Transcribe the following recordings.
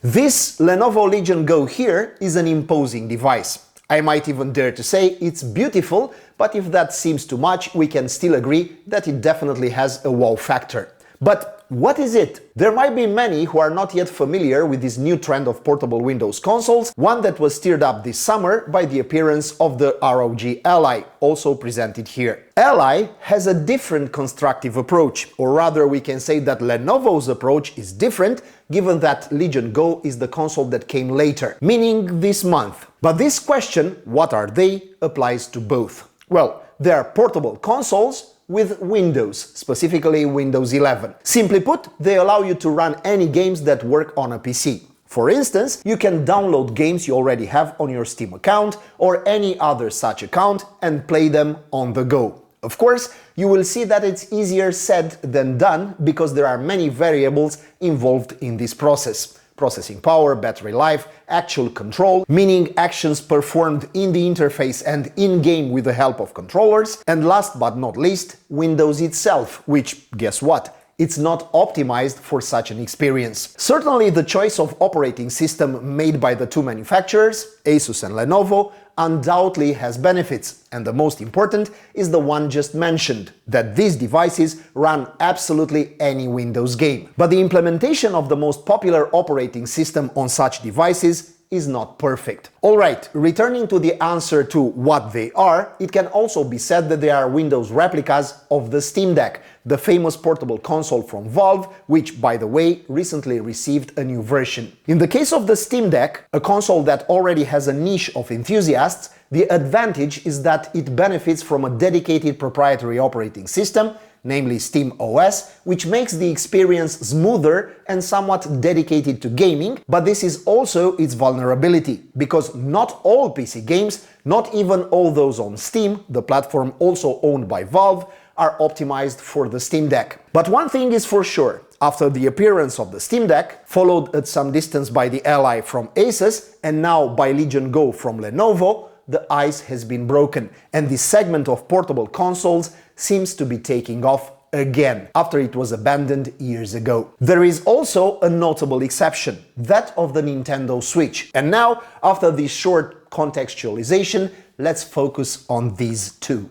This Lenovo Legion Go here is an imposing device. I might even dare to say it's beautiful, but if that seems too much, we can still agree that it definitely has a wow factor. But what is it? There might be many who are not yet familiar with this new trend of portable Windows consoles, one that was stirred up this summer by the appearance of the ROG Ally, also presented here. Ally has a different constructive approach, or rather we can say that Lenovo's approach is different, given that Legion Go is the console that came later, meaning this month. But this question, what are they, applies to both. Well, they are portable consoles with Windows, specifically Windows 11. Simply put, they allow you to run any games that work on a PC. For instance, you can download games you already have on your Steam account or any other such account and play them on the go. Of course, you will see that it's easier said than done because there are many variables involved in this process. Processing power, battery life, actual control, meaning actions performed in the interface and in-game with the help of controllers, and last but not least, Windows itself, which, guess what? It's not optimized for such an experience. Certainly the choice of operating system made by the two manufacturers, Asus and Lenovo, undoubtedly has benefits, and the most important is the one just mentioned, that these devices run absolutely any Windows game. But the implementation of the most popular operating system on such devices is not perfect. Alright, returning to the answer to what they are, it can also be said that they are Windows replicas of the Steam Deck, the famous portable console from Valve, which, by the way, recently received a new version. In the case of the Steam Deck, a console that already has a niche of enthusiasts, the advantage is that it benefits from a dedicated proprietary operating system, namely SteamOS, which makes the experience smoother and somewhat dedicated to gaming, but this is also its vulnerability, because not all PC games, not even all those on Steam, the platform also owned by Valve, are optimized for the Steam Deck. But one thing is for sure, after the appearance of the Steam Deck, followed at some distance by the Ally from Asus, and now by Legion Go from Lenovo, the ice has been broken, and this segment of portable consoles seems to be taking off again, after it was abandoned years ago. There is also a notable exception, that of the Nintendo Switch. And now, after this short contextualization, let's focus on these two.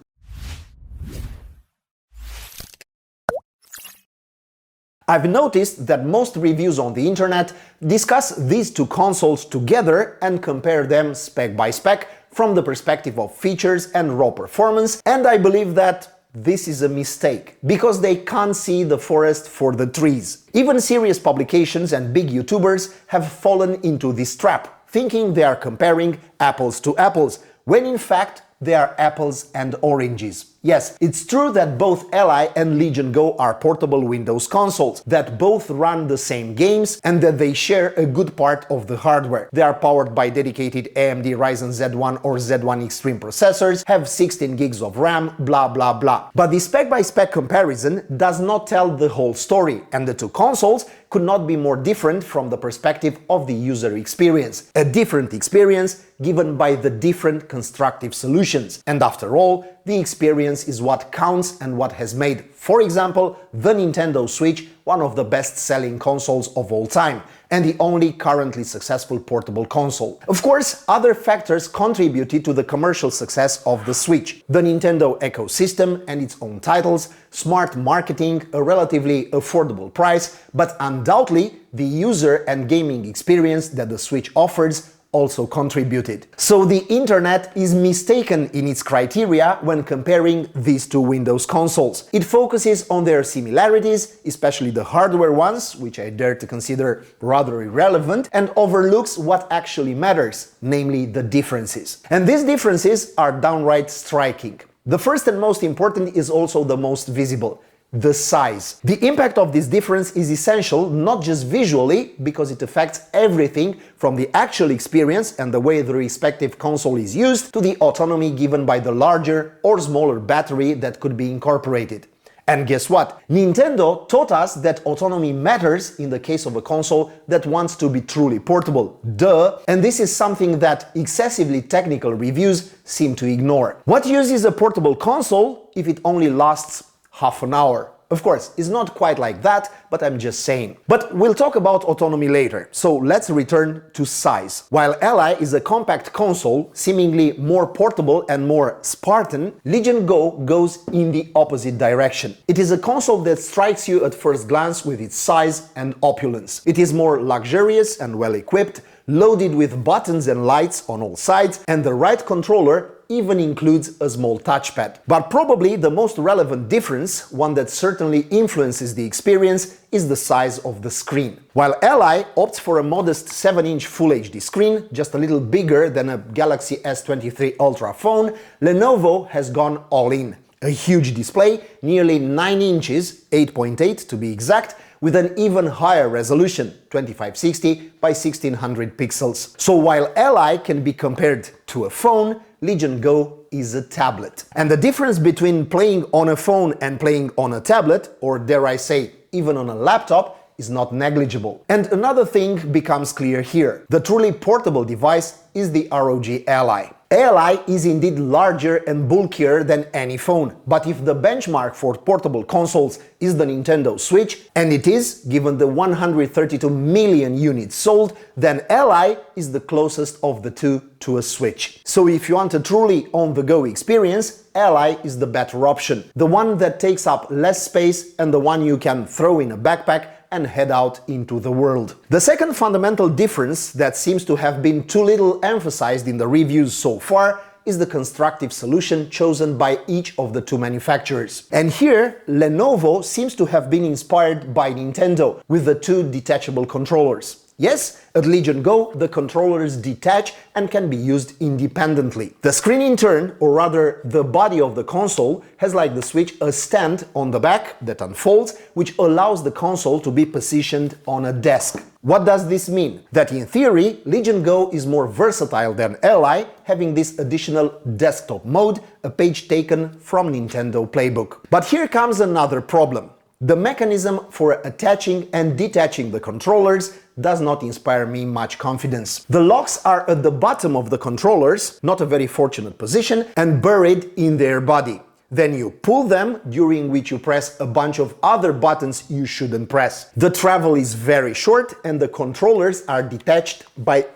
I've noticed that most reviews on the internet discuss these two consoles together and compare them spec by spec from the perspective of features and raw performance, and I believe that this is a mistake, because they can't see the forest for the trees. Even serious publications and big YouTubers have fallen into this trap, thinking they are comparing apples to apples, when in fact they are apples and oranges. Yes, it's true that both Ally and Legion Go are portable Windows consoles, that both run the same games and that they share a good part of the hardware. They are powered by dedicated AMD Ryzen Z1 or Z1 Extreme processors, have 16 gigs of RAM, blah blah blah. But the spec-by-spec comparison does not tell the whole story, and the two consoles could not be more different from the perspective of the user experience. A different experience given by the different constructive solutions. And after all, the experience is what counts and what has made, for example, the Nintendo Switch one of the best-selling consoles of all time, and the only currently successful portable console. Of course, other factors contributed to the commercial success of the Switch: the Nintendo ecosystem and its own titles, smart marketing, a relatively affordable price, but undoubtedly the user and gaming experience that the Switch offers also contributed. So the internet is mistaken in its criteria when comparing these two Windows consoles. It focuses on their similarities, especially the hardware ones, which I dare to consider rather irrelevant, and overlooks what actually matters, namely the differences. And these differences are downright striking. The first and most important is also the most visible: the size. The impact of this difference is essential, not just visually, because it affects everything from the actual experience and the way the respective console is used, to the autonomy given by the larger or smaller battery that could be incorporated. And guess what? Nintendo taught us that autonomy matters in the case of a console that wants to be truly portable. Duh! And this is something that excessively technical reviews seem to ignore. What use is a portable console if it only lasts half an hour, Of course, it's not quite like that, but I'm just saying. But we'll talk about autonomy later, so let's return to size. While Ally is a compact console, seemingly more portable and more Spartan, Legion Go goes in the opposite direction. It is a console that strikes you at first glance with its size and opulence. It is more luxurious and well equipped, loaded with buttons and lights on all sides, and the right controller even includes a small touchpad. But probably the most relevant difference, one that certainly influences the experience, is the size of the screen. While Ally opts for a modest 7-inch Full HD screen, just a little bigger than a Galaxy S23 Ultra phone, Lenovo has gone all in. A huge display, nearly 9 inches, 8.8 to be exact, with an even higher resolution, 2560 by 1600 pixels. So while Ally can be compared to a phone, Legion Go is a tablet. And the difference between playing on a phone and playing on a tablet, or dare I say, even on a laptop, is not negligible. And another thing becomes clear here. The truly portable device is the ROG Ally. Ally is indeed larger and bulkier than any phone, but if the benchmark for portable consoles is the Nintendo Switch, and it is, given the 132 million units sold, then Ally is the closest of the two to a Switch. So if you want a truly on-the-go experience, Ally is the better option, the one that takes up less space and the one you can throw in a backpack and head out into the world. The second fundamental difference that seems to have been too little emphasized in the reviews so far is the constructive solution chosen by each of the two manufacturers. And here, Lenovo seems to have been inspired by Nintendo with the two detachable controllers. Yes, at Legion Go, the controllers detach and can be used independently. The screen in turn, or rather the body of the console, has like the Switch a stand on the back that unfolds, which allows the console to be positioned on a desk. What does this mean? That in theory, Legion Go is more versatile than Ally, having this additional desktop mode, a page taken from Nintendo Playbook. But here comes another problem. The mechanism for attaching and detaching the controllers does not inspire me much confidence. The locks are at the bottom of the controllers, not a very fortunate position, and buried in their body. Then you pull them, during which you press a bunch of other buttons you shouldn't press. The travel is very short and the controllers are detached by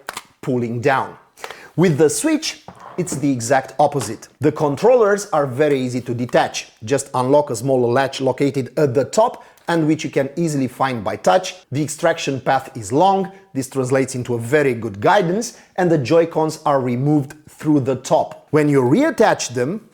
pulling down. With the Switch, it's the exact opposite. The controllers are very easy to detach. Just unlock a small latch located at the top and which you can easily find by touch. The extraction path is long, this translates into a very good guidance, and the Joy-Cons are removed through the top. When you reattach them,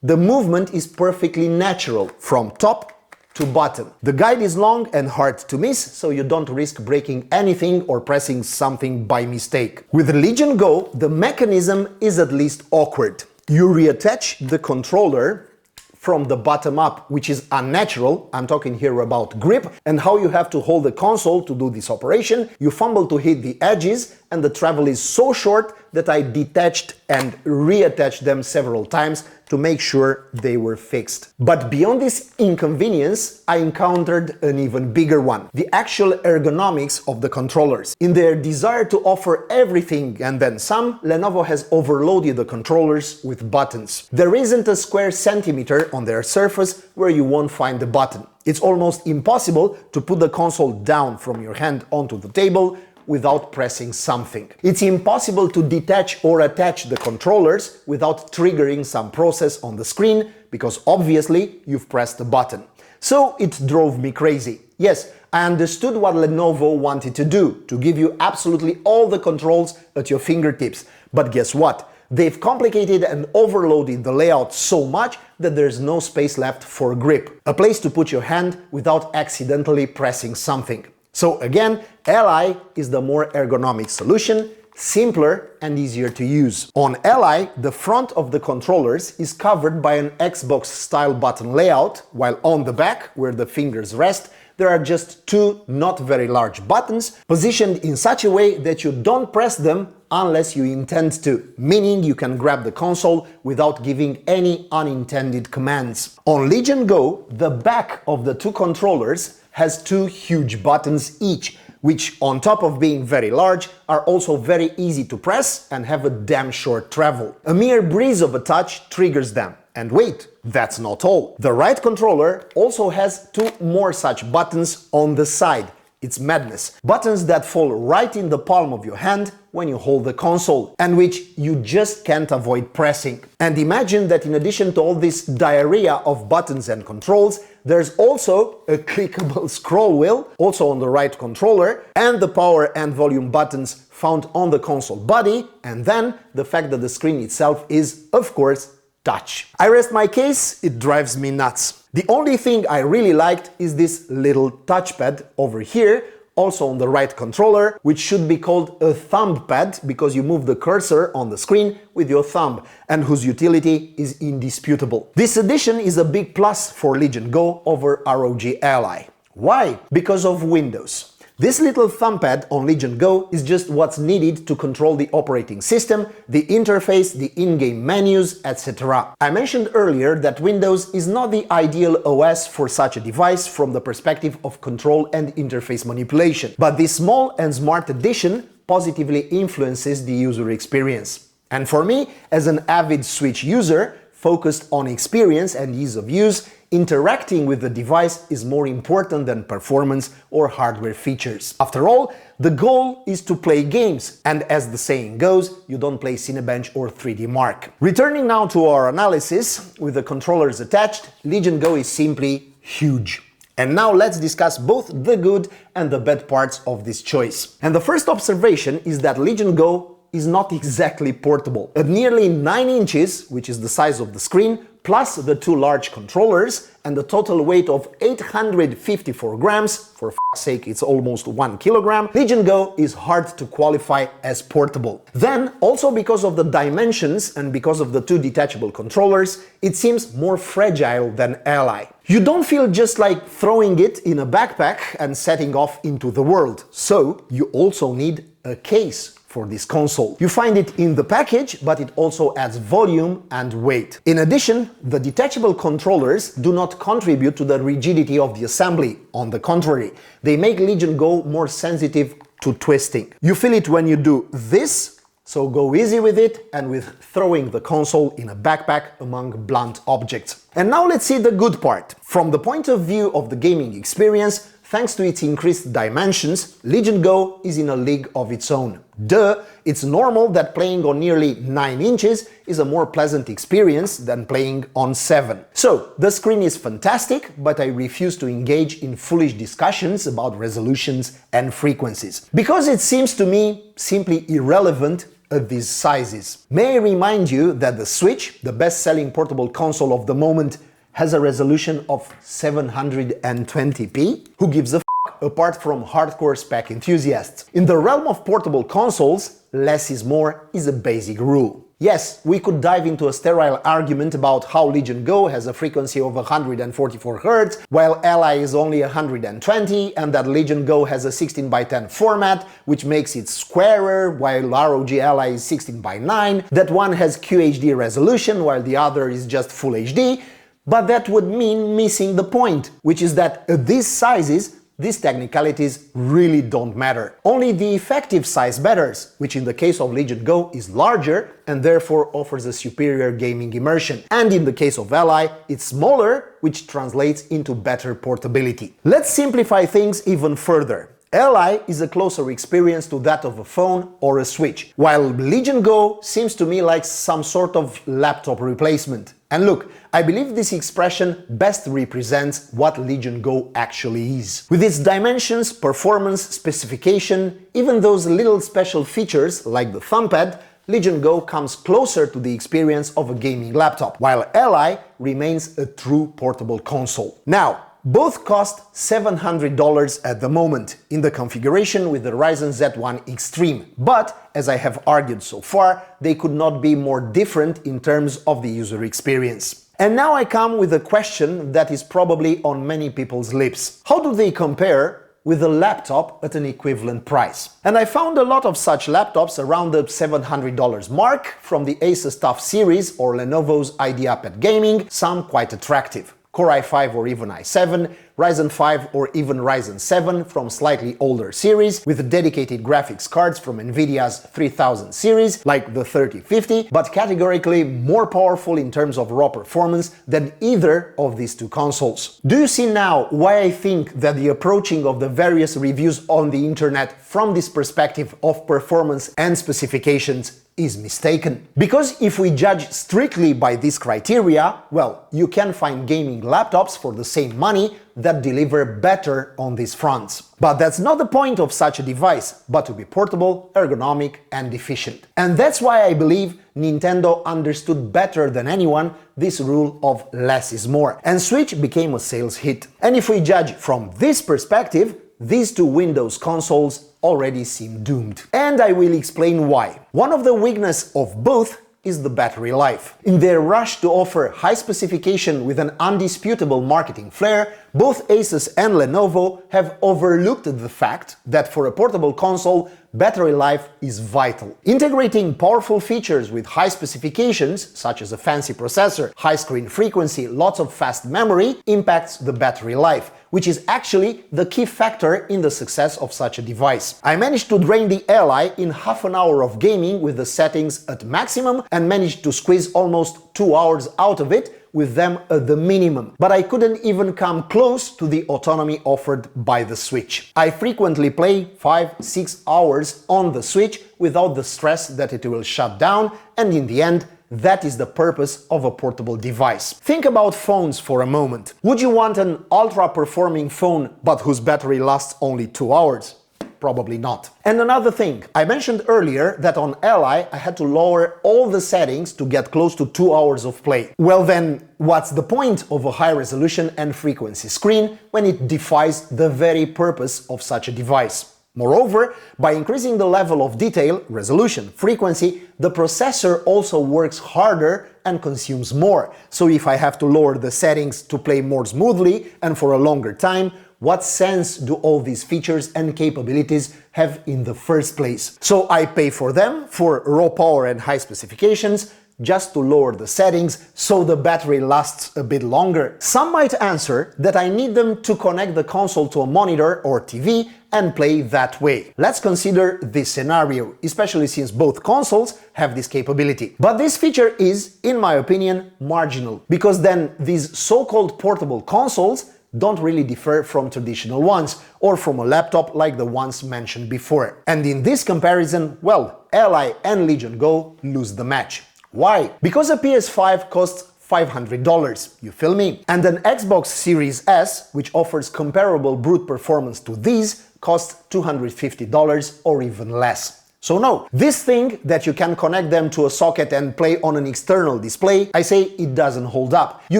the movement is perfectly natural from top to bottom. The guide is long and hard to miss, so you don't risk breaking anything or pressing something by mistake. With Legion Go, the mechanism is at least awkward. You reattach the controller from the bottom up, which is unnatural. I'm talking here about grip and how you have to hold the console to do this operation. You fumble to hit the edges and the travel is so short that I detached and reattached them several times to make sure they were fixed. But beyond this inconvenience, I encountered an even bigger one: the actual ergonomics of the controllers. In their desire to offer everything and then some, Lenovo has overloaded the controllers with buttons. There isn't a square centimeter on their surface where you won't find the button. It's almost impossible to put the console down from your hand onto the table without pressing something. It's impossible to detach or attach the controllers without triggering some process on the screen, because obviously you've pressed a button. So it drove me crazy. Yes, I understood what Lenovo wanted to do, to give you absolutely all the controls at your fingertips. But guess what? They've complicated and overloaded the layout so much that there's no space left for grip, a place to put your hand without accidentally pressing something. So again, Ally is the more ergonomic solution, simpler and easier to use. On Ally, the front of the controllers is covered by an Xbox-style button layout, while on the back, where the fingers rest, there are just two not very large buttons, positioned in such a way that you don't press them unless you intend to, meaning you can grab the console without giving any unintended commands. On Legion Go, the back of the two controllers has two huge buttons each, which on top of being very large are also very easy to press and have a damn short travel. A mere breeze of a touch triggers them. And wait, that's not all. The right controller also has two more such buttons on the side. It's madness. Buttons that fall right in the palm of your hand when you hold the console, and which you just can't avoid pressing. And imagine that in addition to all this diarrhea of buttons and controls, there's also a clickable scroll wheel, also on the right controller, and the power and volume buttons found on the console body, and then the fact that the screen itself is, of course, touch. I rest my case, it drives me nuts. The only thing I really liked is this little touchpad over here, also on the right controller, which should be called a thumb pad because you move the cursor on the screen with your thumb, and whose utility is indisputable. This addition is a big plus for Legion Go over ROG Ally. Why? Because of Windows. This little thumb pad on Legion Go is just what's needed to control the operating system, the interface, the in-game menus, etc. I mentioned earlier that Windows is not the ideal OS for such a device from the perspective of control and interface manipulation, but this small and smart addition positively influences the user experience. And for me, as an avid Switch user, focused on experience and ease of use, interacting with the device is more important than performance or hardware features. After all, the goal is to play games, and as the saying goes, you don't play Cinebench or 3D Mark. Returning now to our analysis, with the controllers attached, Legion Go is simply huge. And now let's discuss both the good and the bad parts of this choice. And the first observation is that Legion Go is not exactly portable. At nearly 9 inches, which is the size of the screen, plus the two large controllers, and a total weight of 854 grams, for f***'s sake it's almost 1 kilogram, Legion Go is hard to qualify as portable. Then, also because of the dimensions and because of the two detachable controllers, it seems more fragile than Ally. You don't feel just like throwing it in a backpack and setting off into the world, so you also need a case for this console. You find it in the package, but it also adds volume and weight. In addition, the detachable controllers do not contribute to the rigidity of the assembly. On the contrary, they make Legion Go more sensitive to twisting. You feel it when you do this, so go easy with it and with throwing the console in a backpack among blunt objects. And now let's see the good part. From the point of view of the gaming experience, thanks to its increased dimensions, Legion Go is in a league of its own. Duh, it's normal that playing on nearly 9 inches is a more pleasant experience than playing on 7. So, the screen is fantastic, but I refuse to engage in foolish discussions about resolutions and frequencies, because it seems to me simply irrelevant at these sizes. May I remind you that the Switch, the best-selling portable console of the moment, has a resolution of 720p? Who gives a f***, apart from hardcore spec enthusiasts? In the realm of portable consoles, less is more is a basic rule. Yes, we could dive into a sterile argument about how Legion Go has a frequency of 144 Hz, while Ally is only 120, and that Legion Go has a 16:10 format, which makes it squarer, while ROG Ally is 16:9, that one has QHD resolution, while the other is just Full HD, but that would mean missing the point, which is that at these sizes, these technicalities really don't matter. Only the effective size matters, which in the case of Legion Go is larger and therefore offers a superior gaming immersion. And in the case of Ally, it's smaller, which translates into better portability. Let's simplify things even further. Ally is a closer experience to that of a phone or a Switch, while Legion Go seems to me like some sort of laptop replacement. And look, I believe this expression best represents what Legion Go actually is. With its dimensions, performance, specification, even those little special features like the thumb pad, Legion Go comes closer to the experience of a gaming laptop, while Ally remains a true portable console. Now, both cost $700 at the moment in the configuration with the Ryzen Z1 Extreme, but as I have argued so far, they could not be more different in terms of the user experience. And now I come with a question that is probably on many people's lips. How do they compare with a laptop at an equivalent price? And I found a lot of such laptops around the $700 mark, from the Asus TUF series or Lenovo's IdeaPad Gaming, some quite attractive. Core i5 or even i7, Ryzen 5 or even Ryzen 7 from slightly older series, with dedicated graphics cards from Nvidia's 3000 series, like the 3050, but categorically more powerful in terms of raw performance than either of these two consoles. Do you see now why I think that the approaching of the various reviews on the internet from this perspective of performance and specifications is mistaken? Because if we judge strictly by this criteria, well, you can find gaming laptops for the same money that deliver better on these fronts. But that's not the point of such a device, but to be portable, ergonomic and efficient. And that's why I believe Nintendo understood better than anyone this rule of less is more, and Switch became a sales hit. And if we judge from this perspective, these two Windows consoles already seem doomed. And I will explain why. One of the weaknesses of both is the battery life. In their rush to offer high specification with an undisputable marketing flair, both Asus and Lenovo have overlooked the fact that for a portable console, battery life is vital. Integrating powerful features with high specifications, such as a fancy processor, high screen frequency, lots of fast memory, impacts the battery life, which is actually the key factor in the success of such a device. I managed to drain the Ally in half an hour of gaming with the settings at maximum and managed to squeeze almost 2 hours out of it with them at the minimum, but I couldn't even come close to the autonomy offered by the Switch. I frequently play 5-6 hours on the Switch without the stress that it will shut down, and in the end, that is the purpose of a portable device. Think about phones for a moment. Would you want an ultra-performing phone but whose battery lasts only 2 hours? Probably not. And another thing, I mentioned earlier that on Ally I had to lower all the settings to get close to 2 hours of play. Well then, what's the point of a high resolution and frequency screen when it defies the very purpose of such a device? Moreover, by increasing the level of detail, resolution, frequency, the processor also works harder and consumes more. So if I have to lower the settings to play more smoothly and for a longer time, what sense do all these features and capabilities have in the first place? So I pay for them, for raw power and high specifications, just to lower the settings so the battery lasts a bit longer. Some might answer that I need them to connect the console to a monitor or TV and play that way. Let's consider this scenario, especially since both consoles have this capability. But this feature is, in my opinion, marginal, because then these so-called portable consoles don't really differ from traditional ones, or from a laptop like the ones mentioned before. And in this comparison, well, Ally and Legion Go lose the match. Why? Because a PS5 costs $500, you feel me? And an Xbox Series S, which offers comparable brute performance to these, costs $250 or even less. So no, this thing that you can connect them to a socket and play on an external display, I say it doesn't hold up. You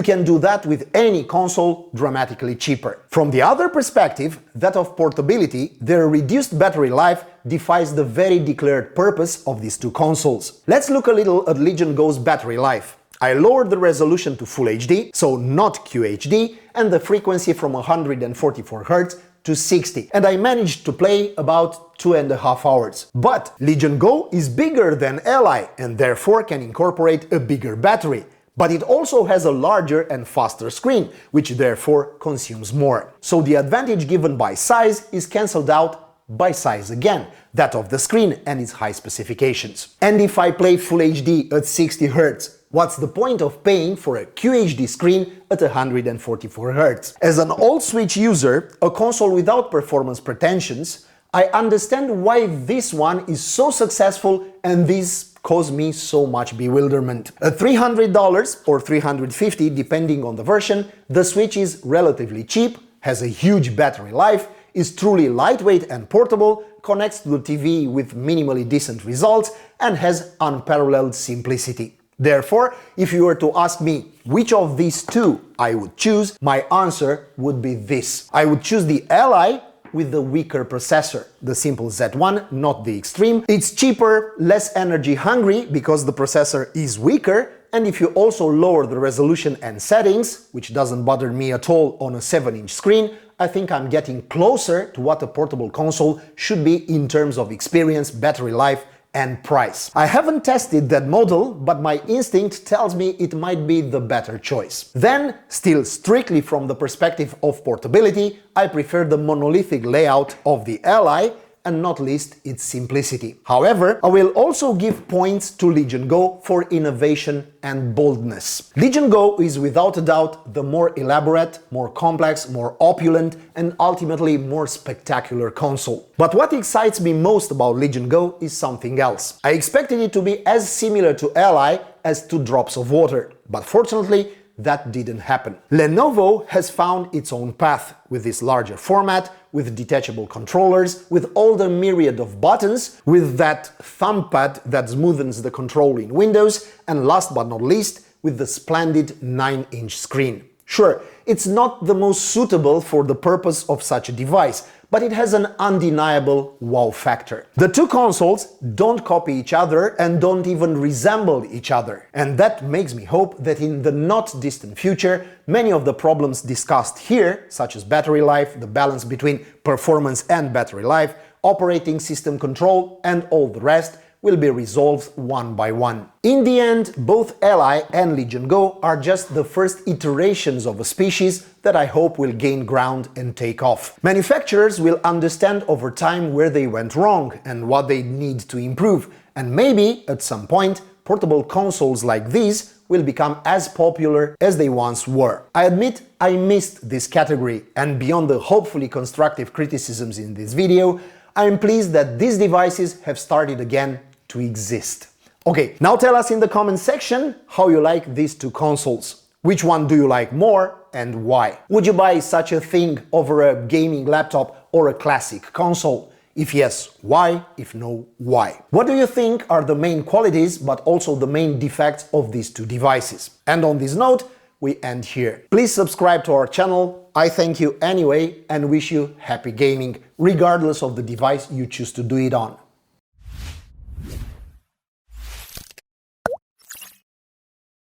can do that with any console dramatically cheaper. From the other perspective, that of portability, their reduced battery life defies the very declared purpose of these two consoles. Let's look a little at Legion Go's battery life. I lowered the resolution to Full HD, so not QHD, and the frequency from 144 Hz to 60, and I managed to play about 2.5 hours. But Legion Go is bigger than Ally and therefore can incorporate a bigger battery. But it also has a larger and faster screen, which therefore consumes more. So the advantage given by size is cancelled out by size again, that of the screen and its high specifications. And if I play Full HD at 60 Hz, what's the point of paying for a QHD screen at 144 Hz? As an old Switch user, a console without performance pretensions, I understand why this one is so successful and this caused me so much bewilderment. At $300 or $350 depending on the version, the Switch is relatively cheap, has a huge battery life, is truly lightweight and portable, connects to the TV with minimally decent results, and has unparalleled simplicity. Therefore, if you were to ask me which of these two I would choose, my answer would be this. I would choose the Ally with the weaker processor, the simple Z1, not the Extreme. It's cheaper, less energy hungry because the processor is weaker, and if you also lower the resolution and settings, which doesn't bother me at all on a 7-inch screen, I think I'm getting closer to what a portable console should be in terms of experience, battery life, and price. I haven't tested that model, but my instinct tells me it might be the better choice. Then, still strictly from the perspective of portability, I prefer the monolithic layout of the Ally, and not least its simplicity. However, I will also give points to Legion Go for innovation and boldness. Legion Go is without a doubt the more elaborate, more complex, more opulent, and ultimately more spectacular console. But what excites me most about Legion Go is something else. I expected it to be as similar to Ally as 2 drops of water, but fortunately, that didn't happen. Lenovo has found its own path with this larger format, with detachable controllers, with all the myriad of buttons, with that thumb pad that smoothens the control in Windows, and last but not least, with the splendid 9-inch screen. Sure, it's not the most suitable for the purpose of such a device, but it has an undeniable wow factor. The 2 consoles don't copy each other and don't even resemble each other. And that makes me hope that in the not distant future, many of the problems discussed here, such as battery life, the balance between performance and battery life, operating system control, and all the rest, will be resolved one by one. In the end, both Ally and Legion Go are just the first iterations of a species that I hope will gain ground and take off. Manufacturers will understand over time where they went wrong and what they need to improve, and maybe, at some point, portable consoles like these will become as popular as they once were. I admit I missed this category, and beyond the hopefully constructive criticisms in this video, I am pleased that these devices have started again to exist. Okay, now tell us in the comment section how you like these 2 consoles. Which one do you like more and why? Would you buy such a thing over a gaming laptop or a classic console? If yes, why? If no, why? What do you think are the main qualities but also the main defects of these 2 devices? And on this note, we end here. Please subscribe to our channel. I thank you anyway and wish you happy gaming, regardless of the device you choose to do it on.